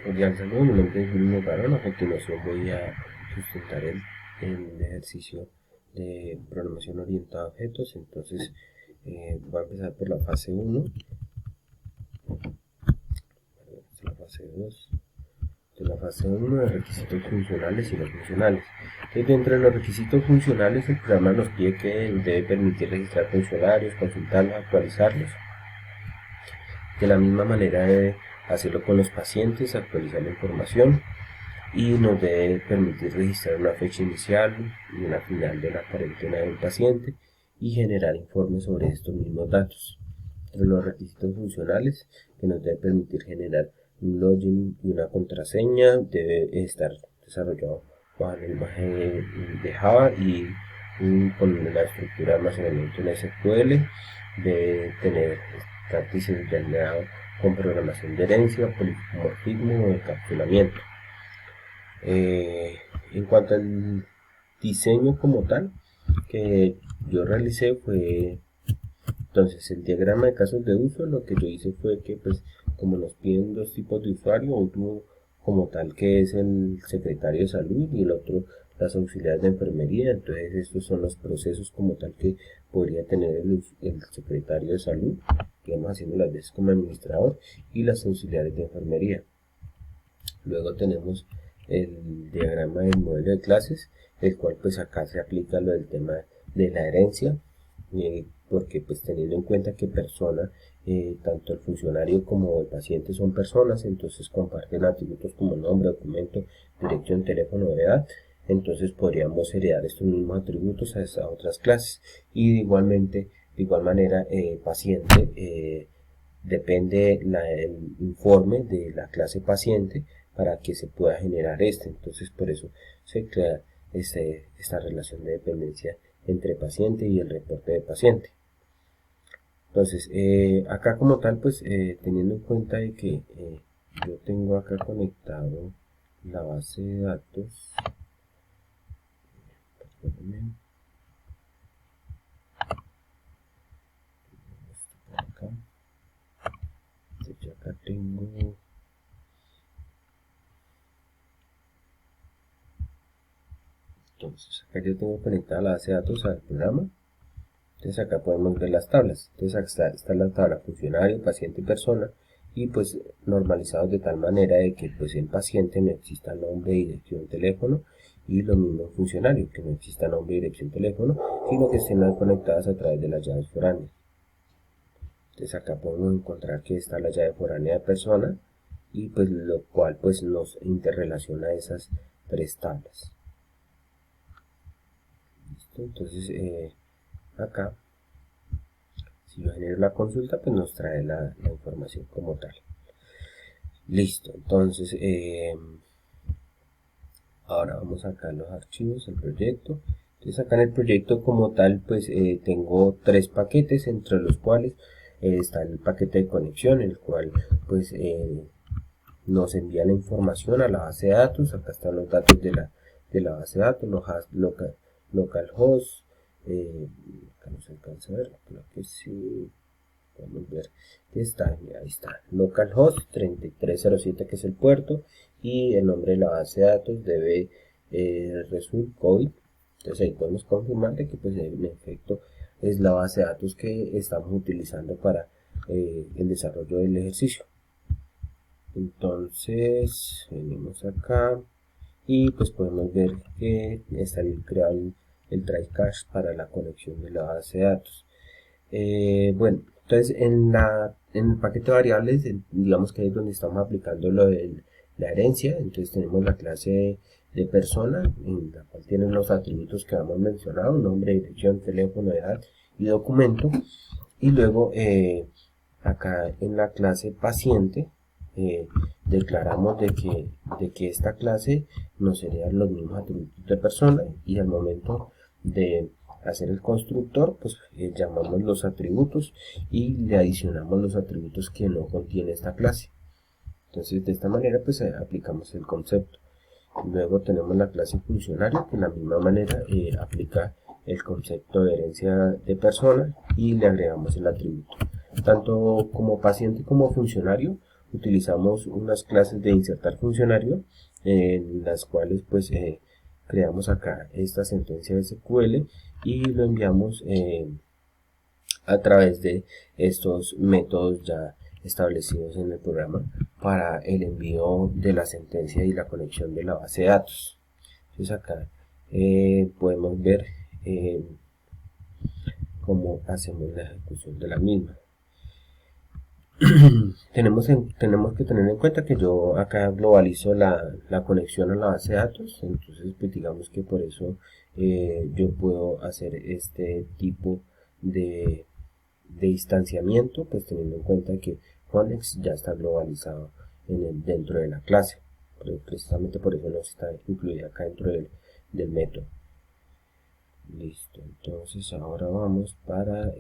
Cordial saludo, mi nombre es Bruno Barón. A continuación voy a sustentar el ejercicio de programación orientada a objetos. Entonces voy a empezar por la fase 1, la fase 2, de la fase 1 de requisitos funcionales y no funcionales. Entonces, dentro de los requisitos funcionales, el programa nos pide que debe permitir registrar funcionarios, consultarlos, actualizarlos. De la misma manera debe hacerlo con los pacientes, actualizar la información, y nos debe permitir registrar una fecha inicial y una final de la cuarentena del paciente y generar informes sobre estos mismos datos. Entre los requisitos funcionales, que nos debe permitir generar un login y una contraseña, debe estar desarrollado bajo el lenguaje de Java y con la estructura de almacenamiento en SQL. Debe estar diseñado con programación de herencia, polimorfismo o encapsulamiento. En cuanto al diseño como tal que yo realicé fue entonces el diagrama de casos de uso. Lo que yo hice fue que, pues, como nos piden dos tipos de usuario, uno como tal que es el secretario de salud y el otro las auxiliares de enfermería. Entonces estos son los procesos como tal que podría tener el secretario de salud, digamos, haciendo las veces como administrador, y las auxiliares de enfermería. Luego tenemos el diagrama del modelo de clases, el cual pues acá se aplica lo del tema de la herencia, porque pues teniendo en cuenta que tanto el funcionario como el paciente son personas, entonces comparten atributos como nombre, documento, dirección, teléfono o edad. Entonces podríamos heredar estos mismos atributos a esas otras clases. Y de igual manera, paciente, depende el informe de la clase paciente para que se pueda generar entonces por eso se crea esta relación de dependencia entre paciente y el reporte de paciente. Entonces acá como tal, pues teniendo en cuenta de que yo tengo acá conectado la base de datos, acá tengo entonces acá yo tengo conectada la base de datos al programa. Entonces acá podemos ver las tablas. Entonces acá está la tabla funcionario, paciente y persona, y pues normalizados de tal manera de que pues en paciente no exista nombre, dirección, teléfono, y lo mismo en funcionario, que no exista nombre, dirección, teléfono, sino que estén conectadas a través de las llaves foráneas. Entonces acá podemos encontrar que está la llave foránea de persona, y pues lo cual pues nos interrelaciona esas tres tablas. ¿Listo? Entonces acá, si yo genero la consulta, pues nos trae la información como tal. Listo, entonces ahora vamos acá a los archivos, el proyecto. Entonces acá en el proyecto como tal, pues tengo tres paquetes, entre los cuales está el paquete de conexión, el cual pues nos envía la información a la base de datos. Acá están los datos de la base de datos, localhost, acá no se alcanza a ver, creo que sí, podemos ver que está, ahí está, localhost 3307, que es el puerto, y el nombre de la base de datos debe result COVID. Entonces ahí podemos confirmar de que pues en efecto es la base de datos que estamos utilizando para el desarrollo del ejercicio. Entonces venimos acá y pues podemos ver que está creado el try cache para la conexión de la base de datos. Bueno, entonces en el paquete de variables, digamos que es donde estamos aplicando lo de la herencia. Entonces tenemos la clase de persona, en la cual tienen los atributos que hemos mencionado: nombre, dirección, teléfono, edad y documento. Y luego acá en la clase paciente declaramos de que esta clase nos hereda los mismos atributos de persona, y al momento de hacer el constructor, pues llamamos los atributos y le adicionamos los atributos que no contiene esta clase. Entonces de esta manera pues aplicamos el concepto. Luego tenemos la clase funcionario, que de la misma manera aplica el concepto de herencia de persona y le agregamos el atributo. Tanto como paciente como funcionario utilizamos unas clases de insertar funcionario en las cuales pues creamos acá esta sentencia SQL y lo enviamos a través de estos métodos ya establecidos en el programa para el envío de la sentencia y la conexión de la base de datos. Entonces acá podemos ver cómo hacemos la ejecución de la misma. tenemos que tener en cuenta que yo acá globalizo la conexión a la base de datos, entonces pues digamos que por eso yo puedo hacer este tipo de instanciamiento, pues teniendo en cuenta que Connex ya está globalizado dentro de la clase, precisamente por eso no está incluida acá dentro del método. Listo, entonces ahora vamos para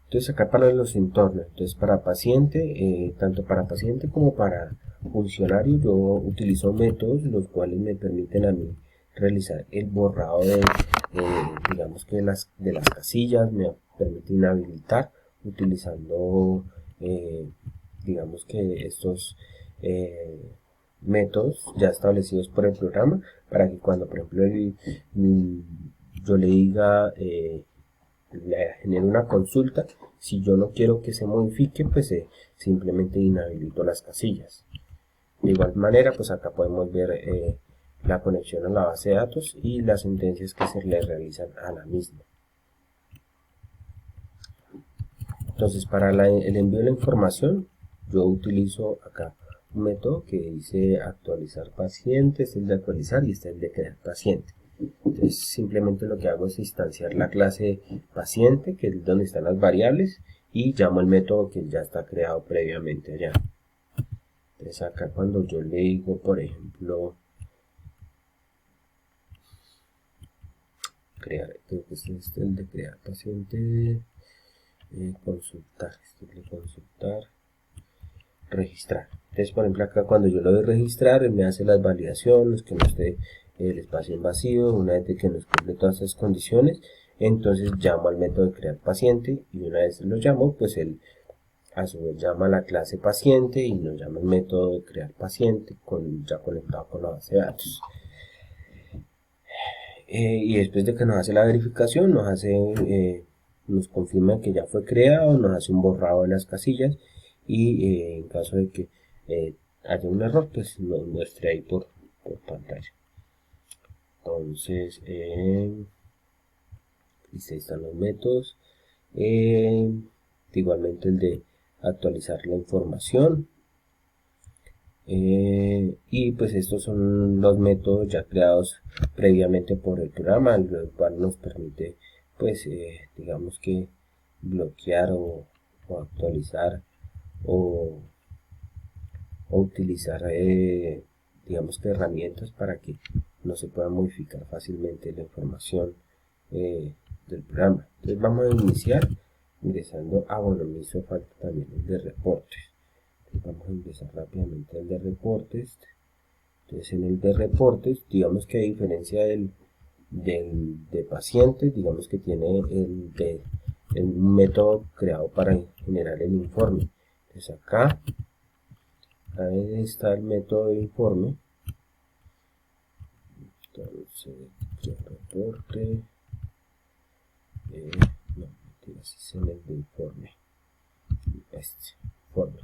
entonces acá para los entornos, entonces para paciente, tanto para paciente como para funcionario, yo utilizo métodos los cuales me permiten a mí realizar el borrado de, digamos que de las casillas, me permite inhabilitar utilizando, digamos que estos métodos ya establecidos por el programa, para que cuando por ejemplo yo le diga le genero una consulta, si yo no quiero que se modifique, pues simplemente inhabilito las casillas. De igual manera, pues acá podemos ver la conexión a la base de datos y las sentencias que se le realizan a la misma. Entonces, para el envío de la información, yo utilizo acá un método que dice actualizar paciente, este es el de actualizar y este es el de crear paciente. Entonces simplemente lo que hago es instanciar la clase paciente, que es donde están las variables, y llamo el método que ya está creado previamente allá. Entonces acá cuando yo le digo, por ejemplo, crear, creo que este es el de crear paciente, consultar, este es el de consultar, registrar. Entonces por ejemplo acá cuando yo lo doy registrar, él me hace las validaciones, que no esté el espacio en vacío, una vez que nos cumple todas esas condiciones, entonces llamo al método de crear paciente y una vez lo llamo, pues él a su vez llama a la clase paciente y nos llama el método de crear paciente ya conectado con la base de datos. Y después de que nos hace la verificación, nos confirma que ya fue creado, nos hace un borrado de las casillas y en caso de que haya un error, pues nos muestre ahí por pantalla. Entonces, ahí están los métodos. Igualmente el de actualizar la información. Y pues estos son los métodos ya creados previamente por el programa, el cual nos permite, pues, digamos que bloquear o actualizar o utilizar, digamos que herramientas para que no se pueda modificar fácilmente la información del programa. Entonces vamos a iniciar ingresando, bueno, me hizo falta también el de reportes. Entonces vamos a ingresar rápidamente al de reportes. Entonces en el de reportes, digamos que a diferencia del de pacientes, digamos que tiene un método creado para generar el informe. Entonces acá ahí está el método de informe. Entonces, reporte, no, es en el de informe, informe.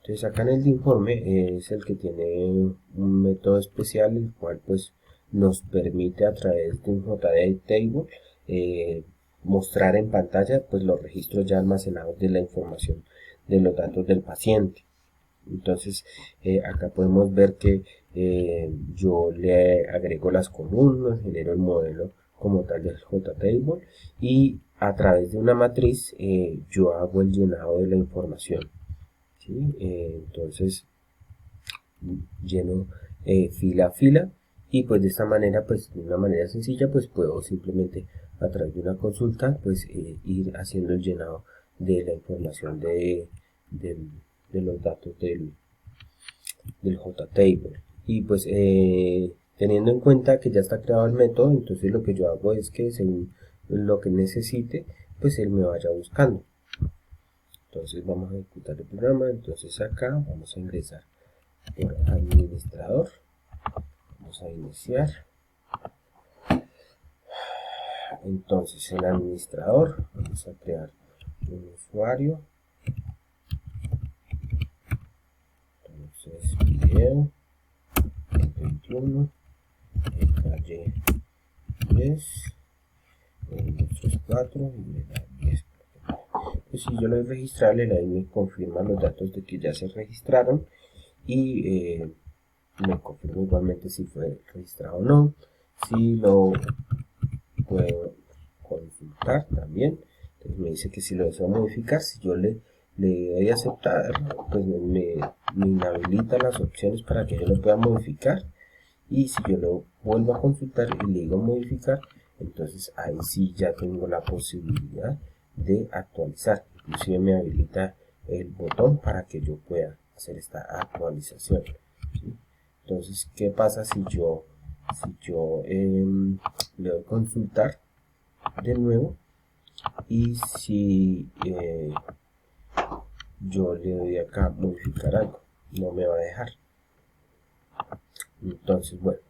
Entonces acá en el de informe es el que tiene un método especial, el cual pues nos permite a través de un JDateTable mostrar en pantalla pues los registros ya almacenados de la información de los datos del paciente. Entonces acá podemos ver que yo le agrego las columnas, genero el modelo como tal del JTable y a través de una matriz yo hago el llenado de la información, ¿sí? Entonces lleno fila a fila y pues de esta manera, pues de una manera sencilla, pues puedo simplemente a través de una consulta pues ir haciendo el llenado de la información de los datos del JTable. Y pues teniendo en cuenta que ya está creado el método, entonces lo que yo hago es que según lo que necesite, pues él me vaya buscando. Entonces vamos a ejecutar el programa. Entonces acá vamos a ingresar por administrador, vamos a iniciar. Entonces en administrador vamos a crear un usuario. Entonces video 21, calle 10, 234 y le da 10. Pues si yo lo voy a registrar, le doy me confirma los datos de que ya se registraron y me confirma igualmente si fue registrado o no. Si lo puedo consultar también, entonces me dice que si lo deseo modificar, si yo le doy a aceptar, pues me inhabilita las opciones para que yo lo pueda modificar. Y si yo lo vuelvo a consultar y le digo modificar, entonces ahí sí ya tengo la posibilidad de actualizar. Inclusive me habilita el botón para que yo pueda hacer esta actualización, ¿sí? Entonces, ¿qué pasa si yo le doy consultar de nuevo y si yo le doy acá modificar algo? No me va a dejar. Entonces, bueno,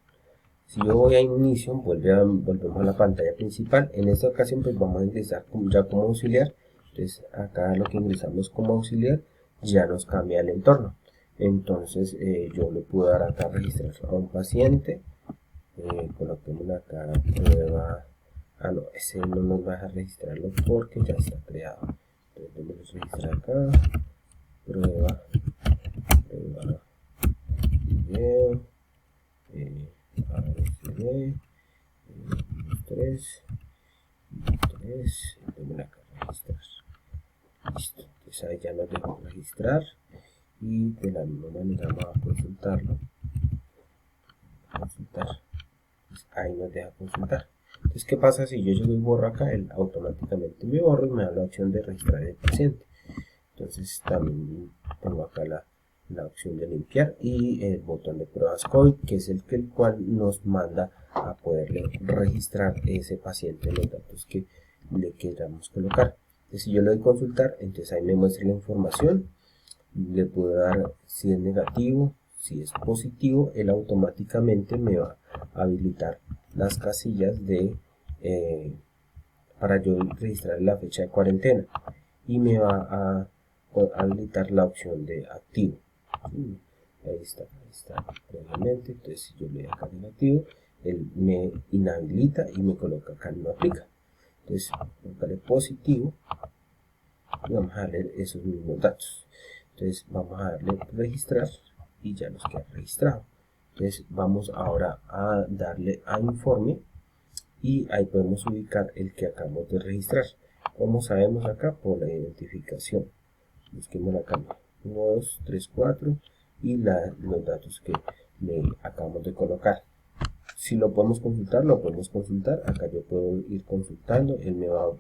si yo voy a inicio, volvemos a la pantalla principal. En esta ocasión pues vamos a ingresar ya como auxiliar. Entonces acá lo que ingresamos como auxiliar ya nos cambia el entorno. Entonces yo le puedo dar acá registrar a un paciente. Coloquemos acá prueba. No, ese no nos va a registrarlo porque ya está creado. Entonces debemos registrar acá. Prueba video. ABCD 3 tengo acá registrar. Listo, entonces ahí ya nos dejó registrar y de la misma manera vamos a consultarlo. Pues ahí nos deja consultar. Entonces, ¿qué pasa si yo llego y borro acá? Él automáticamente me borra y me da la opción de registrar el paciente. Entonces también tengo acá la opción de limpiar y el botón de pruebas COVID, que es el cual nos manda a poderle registrar ese paciente los datos que le queramos colocar. Entonces, si yo le doy consultar, entonces ahí me muestra la información, le puedo dar si es negativo, si es positivo, él automáticamente me va a habilitar las casillas de para yo registrar la fecha de cuarentena y me va a habilitar la opción de activo. Ahí está previamente. Entonces si yo le doy acá negativo, él me inhabilita y me coloca acá no aplica. Entonces colocaré positivo y vamos a darle esos mismos datos. Entonces vamos a darle registrar y ya nos queda registrado. Entonces vamos ahora a darle a informe y ahí podemos ubicar el que acabamos de registrar. Como sabemos acá, por la identificación. Busquemos acá 1, 2, 3, 4 y los datos que le acabamos de colocar. Si lo podemos consultar, lo podemos consultar. Acá yo puedo ir consultando, él me va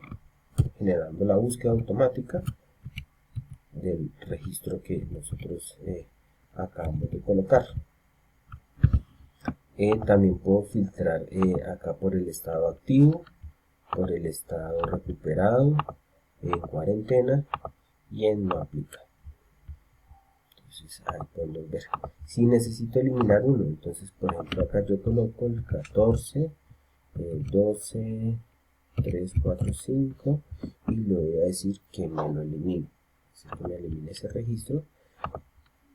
generando la búsqueda automática del registro que nosotros acabamos de colocar. También puedo filtrar acá por el estado activo, por el estado recuperado, en cuarentena y en no aplica. Entonces ahí podemos ver. Si necesito eliminar uno, entonces por ejemplo acá yo coloco el 14, 12, 3, 4, 5 y le voy a decir que me lo elimine. Así que me elimine ese registro.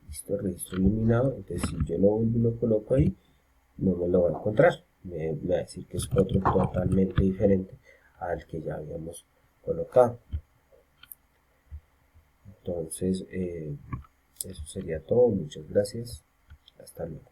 Listo, registro eliminado. Entonces si yo lo vuelvo y lo coloco ahí, no me lo va a encontrar. Me va a decir que es otro totalmente diferente al que ya habíamos colocado. Entonces, eso sería todo. Muchas gracias. Hasta luego.